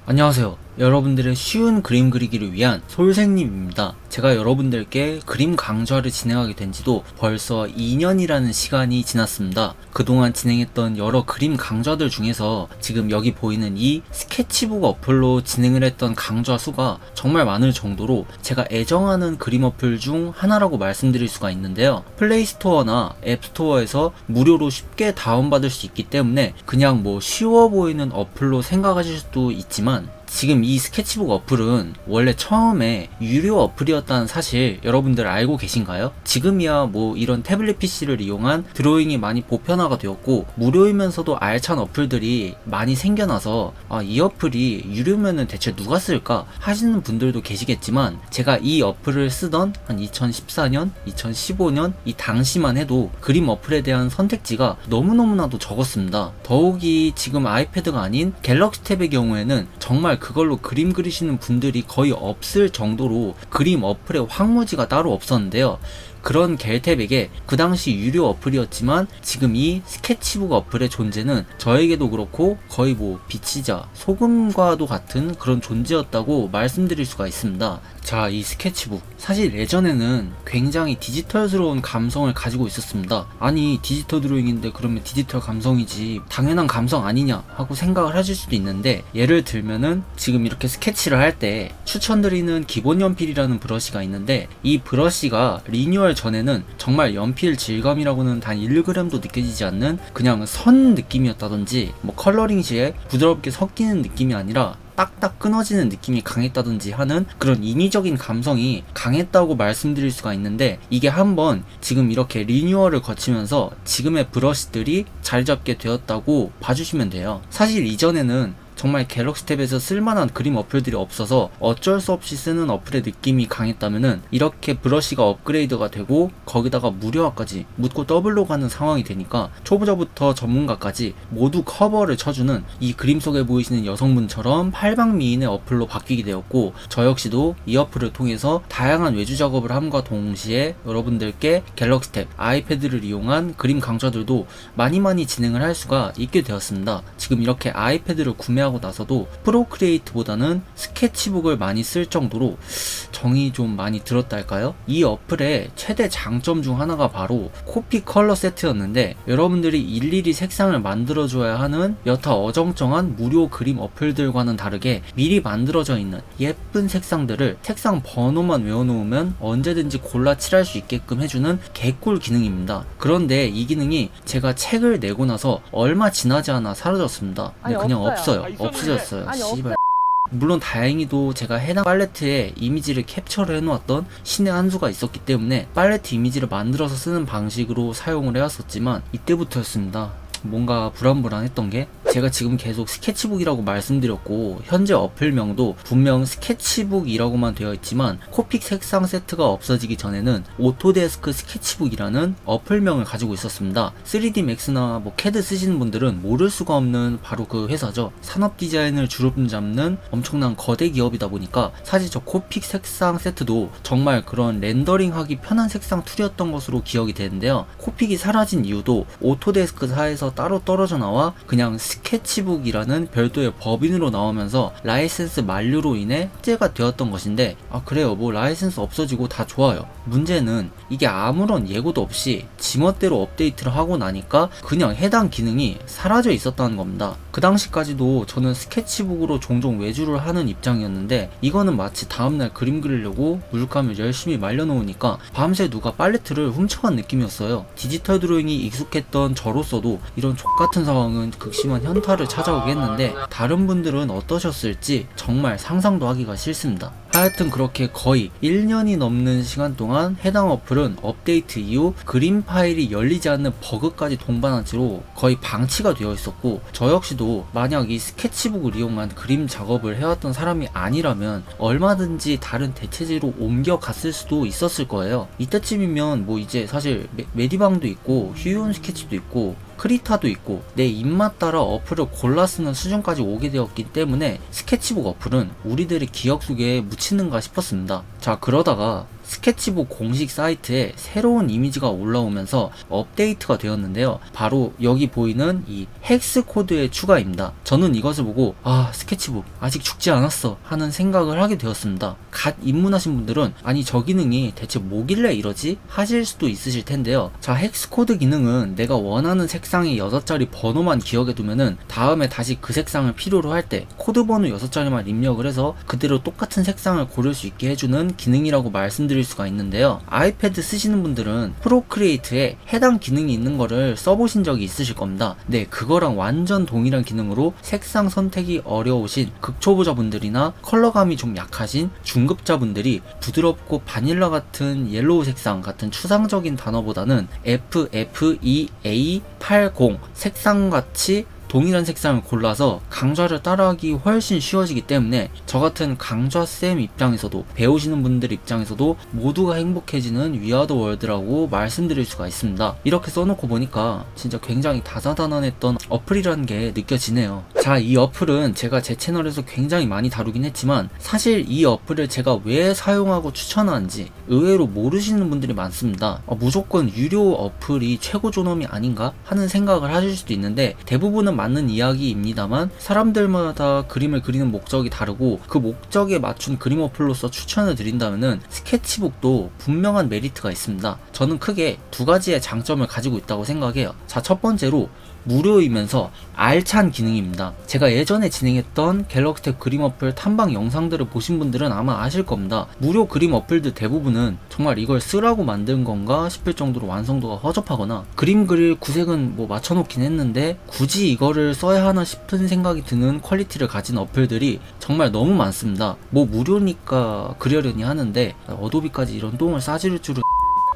안녕하세요. 여러분들의 쉬운 그림 그리기를 위한 솔생님입니다. 제가 여러분들께 그림 강좌를 진행하게 된 지도 벌써 2년이라는 시간이 지났습니다. 그동안 진행했던 여러 그림 강좌들 중에서 지금 여기 보이는 이 스케치북 어플로 진행을 했던 강좌 수가 정말 많을 정도로 제가 애정하는 그림 어플 중 하나라고 말씀드릴 수가 있는데요. 플레이스토어나 앱스토어에서 무료로 쉽게 다운받을 수 있기 때문에 그냥 쉬워 보이는 어플로 생각하실 수도 있지만, 지금 이 스케치북 어플은 원래 처음에 유료 어플이었다는 사실 여러분들 알고 계신가요? 지금이야 이런 태블릿 PC를 이용한 드로잉이 많이 보편화가 되었고 무료이면서도 알찬 어플들이 많이 생겨나서 이 어플이 유료면은 대체 누가 쓸까 하시는 분들도 계시겠지만, 제가 이 어플을 쓰던 한 2014년, 2015년 이 당시만 해도 그림 어플에 대한 선택지가 너무너무나도 적었습니다. 더욱이 지금 아이패드가 아닌 갤럭시 탭의 경우에는 정말 그걸로 그림 그리시는 분들이 거의 없을 정도로 그림 어플에 황무지가 따로 없었는데요. 그런 갤탭에게 그 당시 유료 어플이었지만 지금 이 스케치북 어플의 존재는 저에게도 그렇고 거의 빛이자 소금과도 같은 그런 존재였다고 말씀드릴 수가 있습니다. 자, 이 스케치북 사실 예전에는 굉장히 디지털스러운 감성을 가지고 있었습니다. 아니, 디지털 드로잉인데 그러면 디지털 감성이지 당연한 감성 아니냐 하고 생각을 하실 수도 있는데, 예를 들면은 지금 이렇게 스케치를 할 때 추천드리는 기본 연필이라는 브러쉬가 있는데, 이 브러쉬가 리뉴얼 전에는 정말 연필 질감이라고는 단 1g도 느껴지지 않는 그냥 선 느낌이었다든지, 컬러링 시에 부드럽게 섞이는 느낌이 아니라 딱딱 끊어지는 느낌이 강했다든지 하는 그런 인위적인 감성이 강했다고 말씀드릴 수가 있는데, 이게 한번 지금 이렇게 리뉴얼을 거치면서 지금의 브러쉬들이 자리 잡게 되었다고 봐주시면 돼요. 사실 이전에는 정말 갤럭시 탭에서 쓸만한 그림 어플들이 없어서 어쩔 수 없이 쓰는 어플의 느낌이 강했다면은, 이렇게 브러쉬가 업그레이드가 되고 거기다가 무료화까지 묻고 더블로 가는 상황이 되니까 초보자부터 전문가까지 모두 커버를 쳐주는 이 그림 속에 보이시는 여성분처럼 팔방미인의 어플로 바뀌게 되었고, 저 역시도 이 어플을 통해서 다양한 외주 작업을 함과 동시에 여러분들께 갤럭시 탭, 아이패드를 이용한 그림 강좌들도 많이 진행을 할 수가 있게 되었습니다. 지금 이렇게 아이패드를 구매하고 나서도 프로크리에이트보다는 스케치북을 많이 쓸 정도로 정이 좀 많이 들었다 할까요? 이 어플의 최대 장점 중 하나가 바로 코피 컬러 세트였는데, 여러분들이 일일이 색상을 만들어줘야 하는 여타 어정쩡한 무료 그림 어플들과는 다르게 미리 만들어져 있는 예쁜 색상들을 색상 번호만 외워놓으면 언제든지 골라 칠할 수 있게끔 해주는 개꿀 기능입니다. 그런데 이 기능이 제가 책을 내고 나서 얼마 지나지 않아 사라졌습니다. 그냥 없어요. 없어졌어요. 씨발. 물론 다행히도 제가 해당 팔레트에 이미지를 캡처를 해놓았던 신의 한 수가 있었기 때문에 팔레트 이미지를 만들어서 쓰는 방식으로 사용을 해왔었지만, 이때부터였습니다. 뭔가 불안불안했던 게, 제가 지금 계속 스케치북이라고 말씀드렸고 현재 어플명도 분명 스케치북이라고만 되어 있지만 코픽 색상 세트가 없어지기 전에는 오토데스크 스케치북이라는 어플명을 가지고 있었습니다. 3D 맥스나 캐드 쓰시는 분들은 모를 수가 없는 바로 그 회사죠. 산업 디자인을 주름 잡는 엄청난 거대 기업이다 보니까 사실 저 코픽 색상 세트도 정말 그런 렌더링하기 편한 색상 툴이었던 것으로 기억이 되는데요. 코픽이 사라진 이유도 오토데스크사에서 따로 떨어져 나와 그냥 스케치북이라는 별도의 법인으로 나오면서 라이센스 만료로 인해 삭제가 되었던 것인데, 그래요, 라이센스 없어지고 다 좋아요. 문제는 이게 아무런 예고도 없이 지멋대로 업데이트를 하고 나니까 그냥 해당 기능이 사라져 있었다는 겁니다. 그 당시까지도 저는 스케치북으로 종종 외주를 하는 입장이었는데, 이거는 마치 다음날 그림 그리려고 물감을 열심히 말려놓으니까 밤새 누가 팔레트를 훔쳐간 느낌이었어요. 디지털 드로잉이 익숙했던 저로서도 이런 족같은 상황은 극심한 현타를 찾아오게 했는데, 다른 분들은 어떠셨을지 정말 상상도 하기가 싫습니다. 하여튼 그렇게 거의 1년이 넘는 시간 동안 해당 어플은 업데이트 이후 그림 파일이 열리지 않는 버그까지 동반한 채로 거의 방치가 되어 있었고, 저 역시도 만약 이 스케치북을 이용한 그림 작업을 해왔던 사람이 아니라면 얼마든지 다른 대체제로 옮겨갔을 수도 있었을 거예요. 이때쯤이면 이제 사실 메디방도 있고 휴이온 스케치도 있고 크리타도 있고 내 입맛 따라 어플을 골라 쓰는 수준까지 오게 되었기 때문에 스케치북 어플은 우리들의 기억 속에 묻히는가 싶었습니다. 자, 그러다가 스케치북 공식 사이트에 새로운 이미지가 올라오면서 업데이트가 되었는데요. 바로 여기 보이는 이 헥스 코드의 추가입니다. 저는 이것을 보고 스케치북 아직 죽지 않았어 하는 생각을 하게 되었습니다. 갓 입문하신 분들은 아니 저 기능이 대체 뭐길래 이러지? 하실 수도 있으실 텐데요. 자, 헥스 코드 기능은 내가 원하는 색상의 6자리 번호만 기억해 두면은 다음에 다시 그 색상을 필요로 할 때 코드 번호 6자리만 입력을 해서 그대로 똑같은 색상을 고를 수 있게 해주는 기능이라고 말씀드릴 수가 있는데요. 아이패드 쓰시는 분들은 프로크리에이트에 해당 기능이 있는 거를 써보신 적이 있으실 겁니다. 네, 그거랑 완전 동일한 기능으로 색상 선택이 어려우신 극초보자분들이나 컬러감이 좀 약하신 중급자분들이 부드럽고 바닐라 같은 옐로우 색상 같은 추상적인 단어보다는 FFEA80 색상같이 동일한 색상을 골라서 강좌를 따라하기 훨씬 쉬워지기 때문에 저 같은 강좌쌤 입장에서도 배우시는 분들 입장에서도 모두가 행복해지는 위아더 월드라고 말씀드릴 수가 있습니다. 이렇게 써놓고 보니까 진짜 굉장히 다사다난했던 어플이라는 게 느껴지네요. 자, 이 어플은 제가 제 채널에서 굉장히 많이 다루긴 했지만 사실 이 어플을 제가 왜 사용하고 추천하는지 의외로 모르시는 분들이 많습니다. 무조건 유료 어플이 최고 존엄이 아닌가 하는 생각을 하실 수도 있는데 대부분은 맞는 이야기입니다만 사람들마다 그림을 그리는 목적이 다르고 그 목적에 맞춘 그림 어플로서 추천을 드린다면은 스케치북도 분명한 메리트가 있습니다. 저는 크게 두 가지의 장점을 가지고 있다고 생각해요. 자, 첫 번째로 무료이면서 알찬 기능입니다. 제가 예전에 진행했던 갤럭시 탭 그림 어플 탐방 영상들을 보신 분들은 아마 아실 겁니다. 무료 그림 어플들 대부분은 정말 이걸 쓰라고 만든 건가 싶을 정도로 완성도가 허접하거나 그림 그릴 구색은 뭐 맞춰놓긴 했는데 굳이 이거를 써야 하나 싶은 생각이 드는 퀄리티를 가진 어플들이 정말 너무 많습니다. 뭐 무료니까 그려려니 하는데 어도비까지 이런 똥을 싸지를 줄은.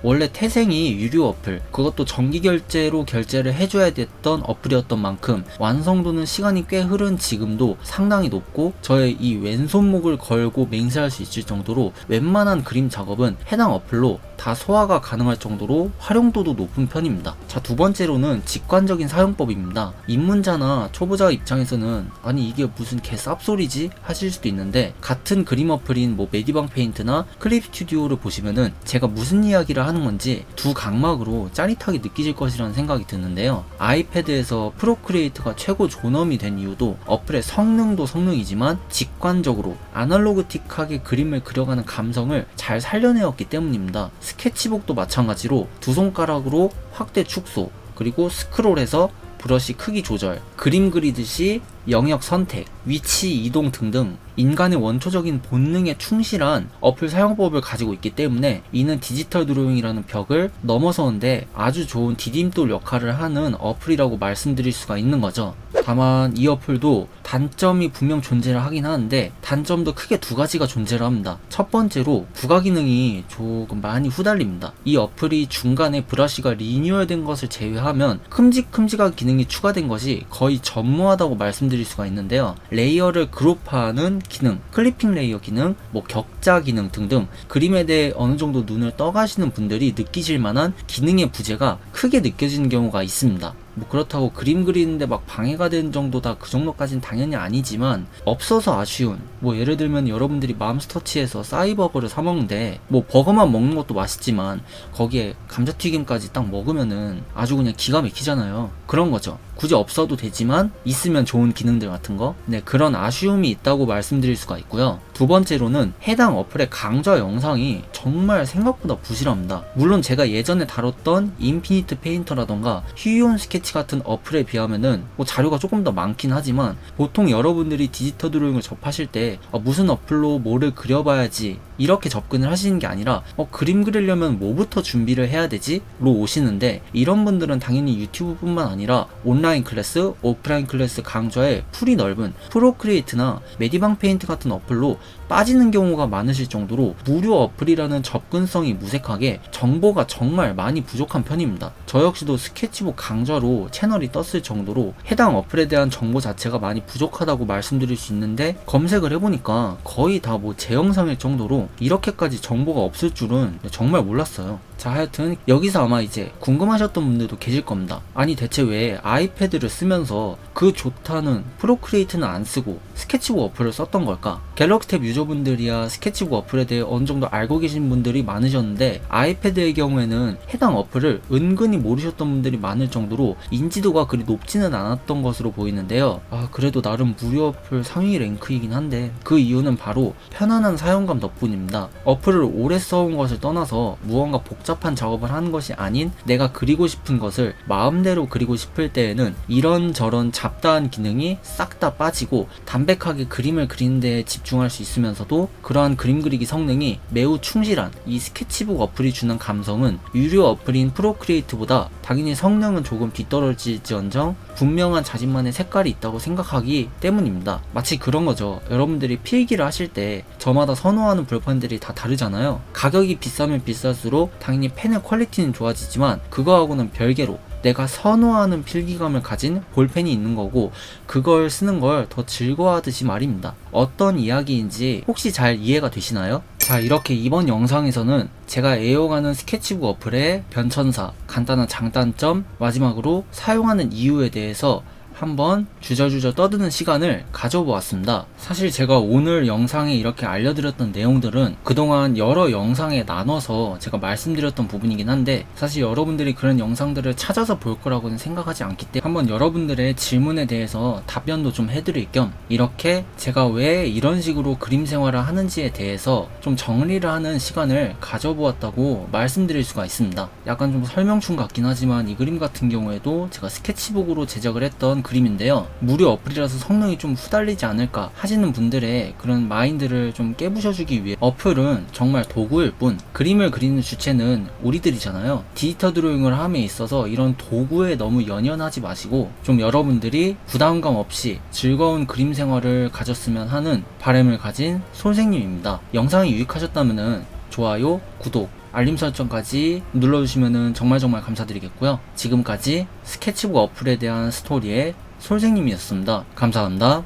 원래 태생이 유료 어플, 그것도 정기 결제로 결제를 해줘야 됐던 어플이었던 만큼 완성도는 시간이 꽤 흐른 지금도 상당히 높고 저의 이 왼손목을 걸고 맹세할 수 있을 정도로 웬만한 그림 작업은 해당 어플로 다 소화가 가능할 정도로 활용도도 높은 편입니다. 자, 두 번째로는 직관적인 사용법입니다. 입문자나 초보자 입장에서는 아니 이게 무슨 개 쌉소리지? 하실 수도 있는데 같은 그림 어플인 뭐 메디방 페인트나 클립 스튜디오를 보시면은 제가 무슨 이야기를 하는 건지 두 각막으로 짜릿하게 느끼실 것이라는 생각이 드는데요. 아이패드에서 프로크리에이트가 최고 존엄이 된 이유도 어플의 성능도 성능이지만 직관적으로 아날로그틱하게 그림을 그려가는 감성을 잘 살려내었기 때문입니다. 스케치북도 마찬가지로 두 손가락으로 확대 축소 그리고 스크롤해서 브러쉬 크기 조절, 그림 그리듯이 영역 선택, 위치 이동 등등 인간의 원초적인 본능에 충실한 어플 사용법을 가지고 있기 때문에 이는 디지털 드로잉이라는 벽을 넘어서는데 아주 좋은 디딤돌 역할을 하는 어플이라고 말씀드릴 수가 있는 거죠. 다만 이 어플도 단점이 분명 존재를 하긴 하는데 단점도 크게 두 가지가 존재를 합니다. 첫 번째로 부가 기능이 조금 많이 후달립니다. 이 어플이 중간에 브러쉬가 리뉴얼된 것을 제외하면 큼직큼직한 기능이 추가된 것이 거의 전무하다고 말씀드릴 수가 있는데요. 레이어를 그룹화하는 기능, 클리핑 레이어 기능, 뭐 격자 기능 등등 그림에 대해 어느 정도 눈을 떠가시는 분들이 느끼실 만한 기능의 부재가 크게 느껴지는 경우가 있습니다. 뭐 그렇다고 그림 그리는데 막 방해가 되는 정도다 그 정도까지는 당연히 아니지만 없어서 아쉬운, 뭐 예를 들면 여러분들이 맘스터치에서 싸이버거를 사 먹는데 뭐 버거만 먹는 것도 맛있지만 거기에 감자튀김까지 딱 먹으면은 아주 그냥 기가 막히잖아요. 그런 거죠. 굳이 없어도 되지만 있으면 좋은 기능들 같은 거, 네, 그런 아쉬움이 있다고 말씀드릴 수가 있고요. 두 번째로는 해당 어플의 강좌 영상이 정말 생각보다 부실합니다. 물론 제가 예전에 다뤘던 인피니트 페인터라던가 휴이온 스케치 같은 어플에 비하면은 뭐 자료가 조금 더 많긴 하지만 보통 여러분들이 디지털 드로잉을 접하실 때 무슨 어플로 뭐를 그려봐야지 이렇게 접근을 하시는 게 아니라 그림 그리려면 뭐부터 준비를 해야 되지? 로 오시는데 이런 분들은 당연히 유튜브뿐만 아니라 온라인 클래스, 오프라인 클래스 강좌에 풀이 넓은 프로크리에이트나 메디방 페인트 같은 어플로 빠지는 경우가 많으실 정도로 무료 어플이라는 접근성이 무색하게 정보가 정말 많이 부족한 편입니다. 저 역시도 스케치북 강좌로 채널이 떴을 정도로 해당 어플에 대한 정보 자체가 많이 부족하다고 말씀드릴 수 있는데 검색을 해보니까 거의 다 뭐 제 영상일 정도로 이렇게까지 정보가 없을 줄은 정말 몰랐어요. 자, 하여튼 여기서 아마 이제 궁금하셨던 분들도 계실 겁니다. 아니 대체 왜 아이패드를 쓰면서 그 좋다는 프로크리에이트는 안 쓰고 스케치북 어플을 썼던 걸까? 갤럭시 탭 유저분들이야 스케치북 어플에 대해 어느 정도 알고 계신 분들이 많으셨는데, 아이패드의 경우에는 해당 어플을 은근히 모르셨던 분들이 많을 정도로 인지도가 그리 높지는 않았던 것으로 보이는데요. 그래도 나름 무료 어플 상위 랭크이긴 한데, 그 이유는 바로 편안한 사용감 덕분입니다. 어플을 오래 써온 것을 떠나서 무언가 복잡한 작업을 하는 것이 아닌 내가 그리고 싶은 것을 마음대로 그리고 싶을 때에는 이런저런 잡다한 기능이 싹 다 빠지고 담백하게 그림을 그리는 데 집중할 수 있으면서도 그러한 그림 그리기 성능이 매우 충실한 이 스케치북 어플이 주는 감성은 유료 어플인 프로크리에이트보다 당연히 성능은 조금 뒤떨어질지언정 분명한 자신만의 색깔이 있다고 생각하기 때문입니다. 마치 그런 거죠. 여러분들이 필기를 하실 때 저마다 선호하는 볼펜들이 다 다르잖아요. 가격이 비싸면 비쌀수록 당연히 펜의 퀄리티는 좋아지지만 그거하고는 별개로 내가 선호하는 필기감을 가진 볼펜이 있는 거고, 그걸 쓰는 걸 더 즐거워하듯이 말입니다. 어떤 이야기인지 혹시 잘 이해가 되시나요? 자, 이렇게 이번 영상에서는 제가 애용하는 스케치북 어플의 변천사, 간단한 장단점, 마지막으로 사용하는 이유에 대해서 한번 주저주저 떠드는 시간을 가져보았습니다. 사실 제가 오늘 영상에 이렇게 알려드렸던 내용들은 그동안 여러 영상에 나눠서 제가 말씀드렸던 부분이긴 한데, 사실 여러분들이 그런 영상들을 찾아서 볼 거라고는 생각하지 않기 때문에 한번 여러분들의 질문에 대해서 답변도 좀 해드릴 겸 이렇게 제가 왜 이런 식으로 그림 생활을 하는지에 대해서 좀 정리를 하는 시간을 가져보았다고 말씀드릴 수가 있습니다. 약간 좀 설명충 같긴 하지만 이 그림 같은 경우에도 제가 스케치북으로 제작을 했던 그림인데요. 무료 어플이라서 성능이 좀 후달리지 않을까 하시는 분들의 그런 마인드를 좀 깨부셔주기 위해, 어플은 정말 도구일 뿐 그림을 그리는 주체는 우리들이잖아요. 디지털 드로잉을 함에 있어서 이런 도구에 너무 연연하지 마시고 좀 여러분들이 부담감 없이 즐거운 그림 생활을 가졌으면 하는 바람을 가진 솔생님입니다. 영상이 유익하셨다면 좋아요, 구독, 알림 설정까지 눌러주시면 정말 감사드리겠고요. 지금까지 스케치북 어플에 대한 스토리의 솔생님이었습니다. 감사합니다.